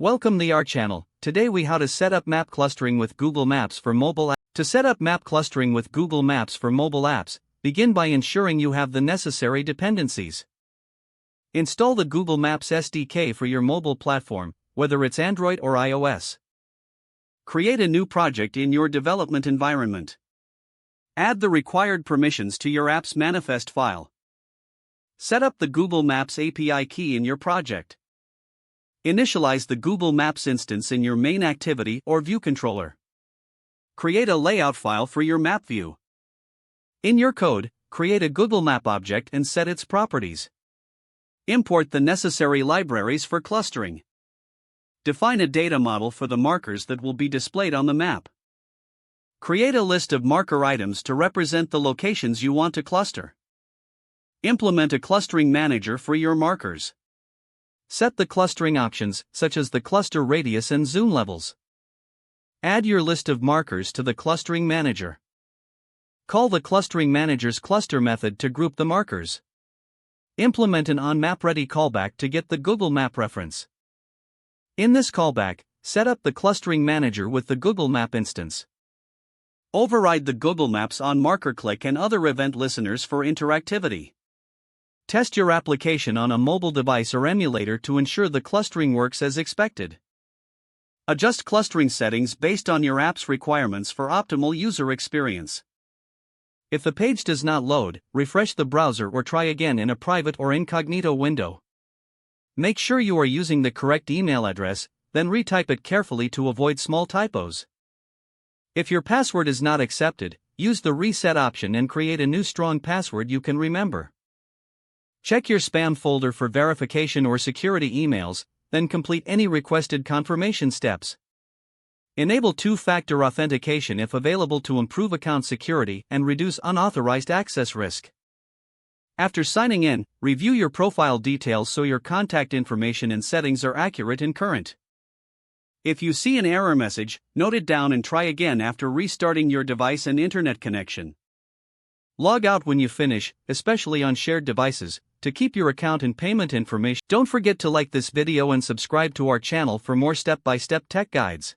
Welcome to our channel. Today we how to set up map clustering with Google Maps for mobile apps. To set up map clustering with Google Maps for mobile apps, begin by ensuring you have the necessary dependencies. Install the Google Maps SDK for your mobile platform, whether it's Android or iOS. Create a new project in your development environment. Add the required permissions to your app's manifest file. Set up the Google Maps API key in your project. Initialize the Google Maps instance in your main activity or view controller. Create a layout file for your map view. In your code, create a Google Map object and set its properties. Import the necessary libraries for clustering. Define a data model for the markers that will be displayed on the map. Create a list of marker items to represent the locations you want to cluster. Implement a clustering manager for your markers. Set the clustering options, such as the cluster radius and zoom levels. Add your list of markers to the clustering manager. Call the clustering manager's cluster method to group the markers. Implement an onMapReady callback to get the Google Map reference. In this callback, set up the clustering manager with the Google Map instance. Override the Google Maps onMarkerClick and other event listeners for interactivity. Test your application on a mobile device or emulator to ensure the clustering works as expected. Adjust clustering settings based on your app's requirements for optimal user experience. If the page does not load, refresh the browser or try again in a private or incognito window. Make sure you are using the correct email address, then retype it carefully to avoid small typos. If your password is not accepted, use the reset option and create a new strong password you can remember. Check your spam folder for verification or security emails, then complete any requested confirmation steps. Enable two-factor authentication if available to improve account security and reduce unauthorized access risk. After signing in, review your profile details so your contact information and settings are accurate and current. If you see an error message, note it down and try again after restarting your device and internet connection. Log out when you finish, especially on shared devices, to keep your account and payment information. Don't forget to like this video and subscribe to our channel for more step-by-step tech guides.